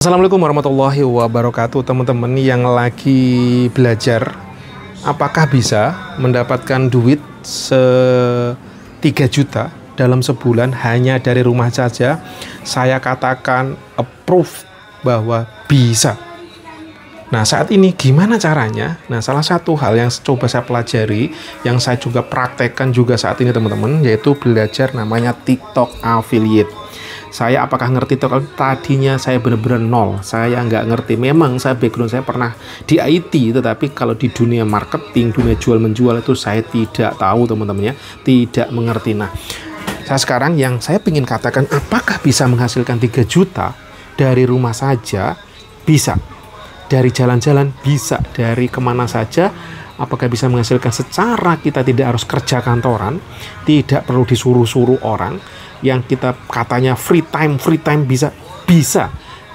Assalamualaikum warahmatullahi wabarakatuh. Teman-teman yang lagi belajar, apakah bisa mendapatkan duit 3 juta dalam sebulan hanya dari rumah saja? Saya katakan approve bahwa bisa. Nah, saat ini gimana caranya? Nah, salah satu hal yang coba saya pelajari, yang saya juga praktekkan juga saat ini teman-teman, yaitu belajar namanya TikTok Affiliate. Saya apakah ngerti TikTok? Tadinya saya benar-benar nol, saya nggak ngerti. Memang saya background saya pernah di IT, tetapi kalau di dunia marketing, dunia jual-menjual itu saya tidak tahu teman-teman ya, tidak mengerti. Nah, saya sekarang yang saya ingin katakan, apakah bisa menghasilkan 3 juta dari rumah saja? Bisa. Dari jalan-jalan bisa, dari kemana saja. Apakah bisa menghasilkan secara kita tidak harus kerja kantoran, tidak perlu disuruh-suruh orang, yang kita katanya free time bisa.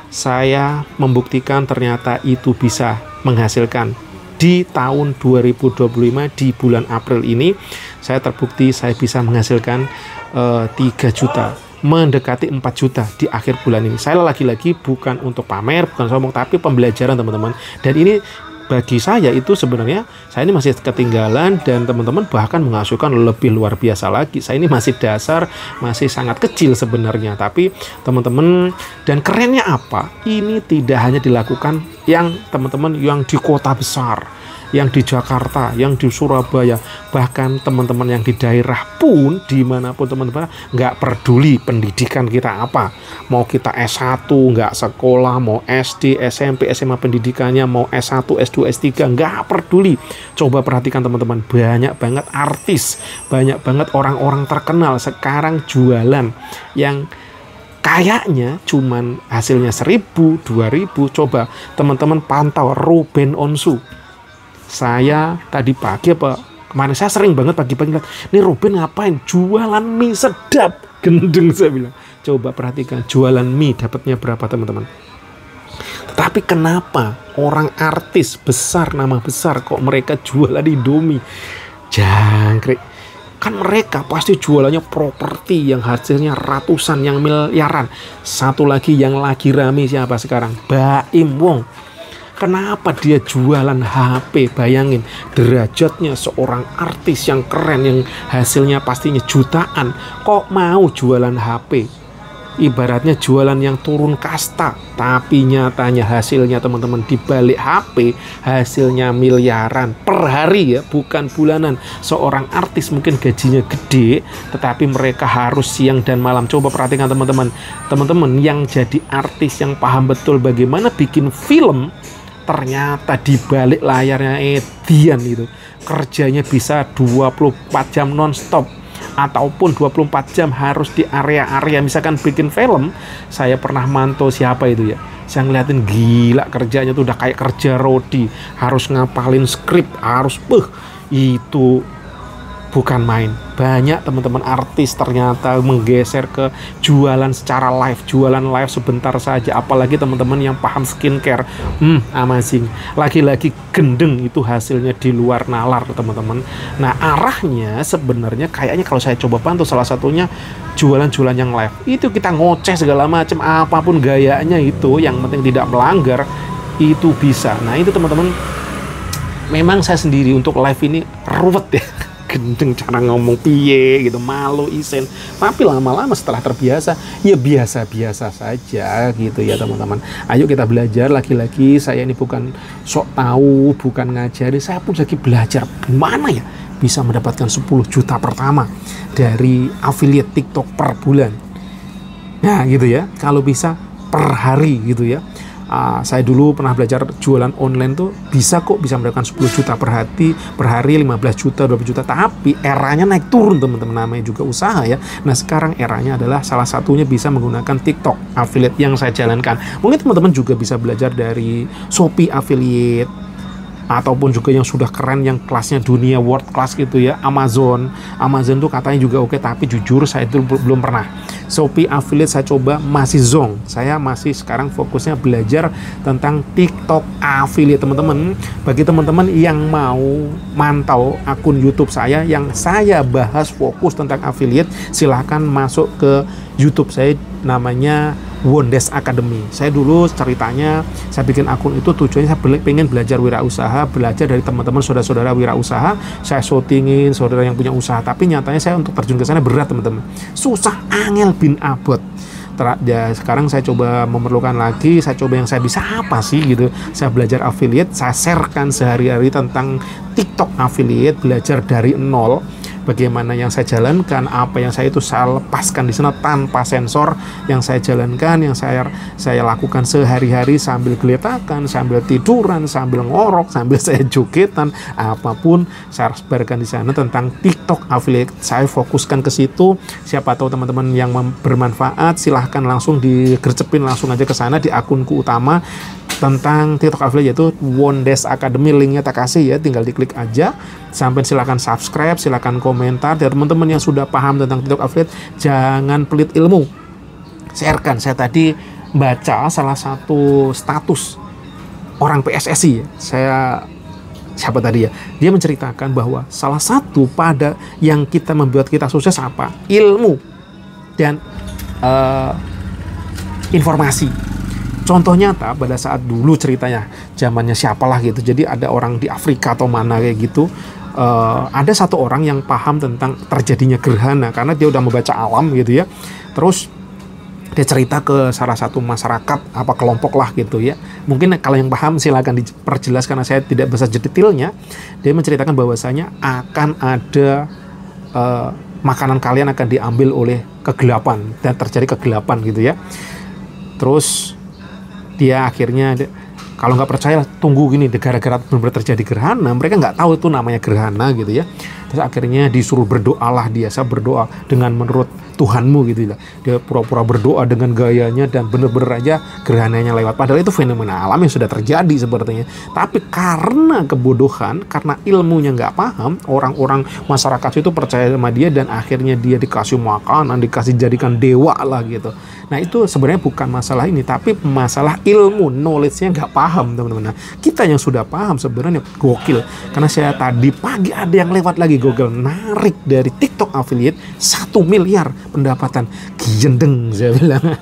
Saya membuktikan ternyata itu bisa menghasilkan. Di tahun 2025 di bulan April ini saya terbukti saya bisa menghasilkan 3 juta, mendekati 4 juta di akhir bulan ini. Saya lagi-lagi bukan untuk pamer, bukan sombong, tapi pembelajaran teman-teman. Dan ini bagi saya itu sebenarnya saya ini masih ketinggalan, dan teman-teman bahkan menghasilkan lebih luar biasa lagi. Saya ini masih dasar, masih sangat kecil sebenarnya, tapi teman-teman, dan kerennya apa? Ini tidak hanya dilakukan yang teman-teman yang di kota besar, yang di Jakarta, yang di Surabaya, bahkan teman-teman yang di daerah pun, dimanapun teman-teman, nggak peduli pendidikan kita apa, mau kita S1 nggak sekolah, mau SD, SMP, SMA pendidikannya, mau S1, S2, S3, nggak peduli. Coba perhatikan teman-teman, banyak banget artis, banyak banget orang-orang terkenal sekarang jualan yang kayaknya cuman hasilnya 1.000, 2.000. Coba teman-teman pantau Ruben Onsu. Saya tadi pagi kemarin saya sering banget pagi-pagi lihat, nih Ruben ngapain jualan mie sedap, gendeng saya bilang. Coba perhatikan jualan mie dapatnya berapa teman-teman. Tetapi kenapa orang artis besar, nama besar, kok mereka jualan Indomie? Jangkrik. Kan mereka pasti jualannya properti yang hasilnya ratusan, yang miliaran. Satu lagi yang lagi rame siapa sekarang? Baim Wong. Kenapa dia jualan HP? Bayangin derajatnya seorang artis yang keren, yang hasilnya pastinya jutaan, kok mau jualan HP? Ibaratnya jualan yang turun kasta, tapi nyatanya hasilnya teman-teman di balik HP hasilnya miliaran per hari ya, bukan bulanan. Seorang artis mungkin gajinya gede, tetapi mereka harus siang dan malam. Coba perhatikan teman-teman yang jadi artis, yang paham betul bagaimana bikin film. Ternyata di balik layarnya Edian itu kerjanya bisa 24 jam nonstop, ataupun 24 jam harus di area-area, misalkan bikin film. Saya pernah mantau siapa itu ya, saya ngeliatin gila kerjanya tuh udah kayak kerja rodi, harus ngapalin skrip, harus itu bukan main. Banyak teman-teman artis ternyata menggeser ke jualan secara live, jualan live sebentar saja. Apalagi teman-teman yang paham skincare, amazing. Lagi-lagi gendeng itu hasilnya di luar nalar teman-teman. Nah, arahnya sebenarnya kayaknya kalau saya coba pantau, salah satunya jualan-jualan yang live itu kita ngoceh segala macam, apapun gayanya itu, yang penting tidak melanggar, itu bisa. Nah, itu teman-teman, memang saya sendiri untuk live ini ruwet ya, gendeng cara ngomong piye gitu, malu isen. Tapi lama-lama setelah terbiasa, ya biasa-biasa saja gitu ya teman-teman. Ayo kita belajar. Lagi-lagi saya ini bukan sok tahu, bukan ngajari, saya pun lagi belajar gimana ya bisa mendapatkan 10 juta pertama dari affiliate TikTok per bulan. Nah gitu ya, kalau bisa per hari gitu ya. Saya dulu pernah belajar jualan online tuh bisa mendapatkan 10 juta per hari, 15 juta, 20 juta. Tapi eranya naik turun teman-teman, namanya juga usaha ya. Nah sekarang eranya adalah salah satunya bisa menggunakan TikTok Affiliate yang saya jalankan. Mungkin teman-teman juga bisa belajar dari Shopee Affiliate, ataupun juga yang sudah keren, yang kelasnya dunia world class gitu ya, Amazon tuh katanya juga oke, tapi jujur saya itu belum pernah. Shopee Affiliate saya coba masih zonk. Saya masih sekarang fokusnya belajar tentang TikTok Affiliate teman-teman. Bagi teman-teman yang mau mantau akun YouTube saya yang saya bahas fokus tentang affiliate, silahkan masuk ke YouTube saya, namanya Wondes Academy. Saya dulu ceritanya, saya bikin akun itu tujuannya saya pengen belajar wirausaha, belajar dari teman-teman saudara-saudara wirausaha. Saya syutingin saudara yang punya usaha, tapi nyatanya saya untuk terjun ke sana berat teman-teman. Susah, angel bin abot. Ya, sekarang saya coba memerlukan lagi, saya coba yang saya bisa apa sih gitu. Saya belajar affiliate, saya sharekan sehari-hari tentang TikTok affiliate, belajar dari nol. Bagaimana yang saya jalankan, apa yang saya lepaskan di sana tanpa sensor, yang saya jalankan, yang saya lakukan sehari-hari sambil geletakan, sambil tiduran, sambil ngorok, sambil saya jogetan, apapun saya sebarkan di sana tentang TikTok affiliate. Saya fokuskan ke situ. Siapa tahu teman-teman yang bermanfaat, silahkan langsung digercepin langsung aja ke sana di akunku utama tentang TikTok affiliate, yaitu Wondes Academy. Linknya tak kasih ya, tinggal diklik aja. Sampai silakan subscribe, silakan komentar. Dan teman-teman yang sudah paham tentang TikTok affiliate, jangan pelit ilmu, sharekan. Saya tadi baca salah satu status orang PSSI, siapa tadi ya, dia menceritakan bahwa salah satu pada yang kita membuat kita sukses apa? Ilmu dan informasi. Contoh nyata pada saat dulu ceritanya, zamannya siapalah gitu. Jadi ada orang di Afrika atau mana kayak gitu. Ada satu orang yang paham tentang terjadinya gerhana karena dia udah membaca alam gitu ya. Terus dia cerita ke salah satu masyarakat apa kelompok lah gitu ya. Mungkin kalau yang paham silakan diperjelas karena saya tidak bisa detailnya. Dia menceritakan bahwasanya akan ada makanan kalian akan diambil oleh kegelapan dan terjadi kegelapan gitu ya. Terus dia akhirnya, kalau nggak percaya tunggu gini, gara-gara benar-benar terjadi gerhana, mereka nggak tahu itu namanya gerhana gitu ya. Terus akhirnya disuruh berdoalah dia, saya berdoa dengan menurut Tuhanmu gitu ya. Dia pura-pura berdoa dengan gayanya dan bener-bener aja gerhananya lewat. Padahal itu fenomena alam yang sudah terjadi sepertinya. Tapi karena kebodohan, karena ilmunya nggak paham, orang-orang masyarakat itu percaya sama dia dan akhirnya dia dikasih makanan, dikasih jadikan dewa lah gitu. Nah itu sebenarnya bukan masalah ini, tapi masalah ilmu, knowledge-nya nggak paham teman-teman. Nah, kita yang sudah paham sebenarnya gokil. Karena saya tadi pagi ada yang lewat lagi Google, narik dari TikTok affiliate 1 miliar pendapatan. Gendeng saya bilang.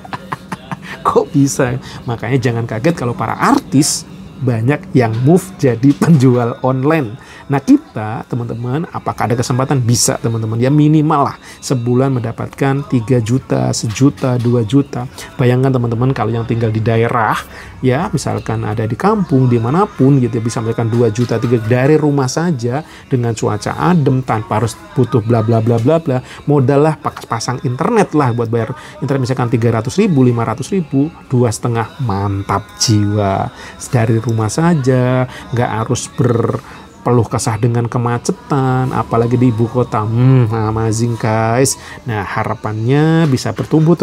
Kok bisa? Makanya jangan kaget kalau para artis banyak yang move jadi penjual online. Nah kita teman-teman, apakah ada kesempatan? Bisa teman-teman, ya minimal lah sebulan mendapatkan 3 juta, 1 juta, 2 juta. Bayangkan teman-teman kalau yang tinggal di daerah ya, misalkan ada di kampung dimanapun gitu ya, bisa mendapatkan 2 juta, 3 dari rumah saja dengan cuaca adem tanpa harus butuh bla bla bla bla bla. Modal lah pasang internet lah buat bayar internet misalkan 300.000, 500.000, 2,5, mantap jiwa. Dari rumah saja, nggak harus berpeluh kesah dengan kemacetan, apalagi di ibu kota. Amazing guys. Nah harapannya bisa bertumbuh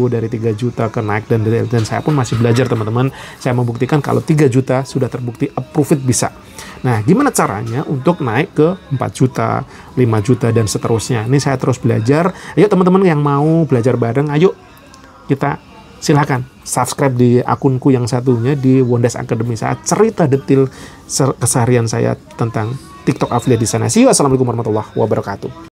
dari 3 juta ke naik, dan saya pun masih belajar teman-teman. Saya membuktikan kalau 3 juta sudah terbukti approve it bisa. Nah gimana caranya untuk naik ke 4 juta, 5 juta dan seterusnya. Ini saya terus belajar. Ayo teman-teman yang mau belajar bareng, ayo kita silahkan subscribe di akunku yang satunya di Wondes Academy. Saya cerita detail keseharian saya tentang TikTok affiliate di sana. See you. Assalamualaikum warahmatullahi wabarakatuh.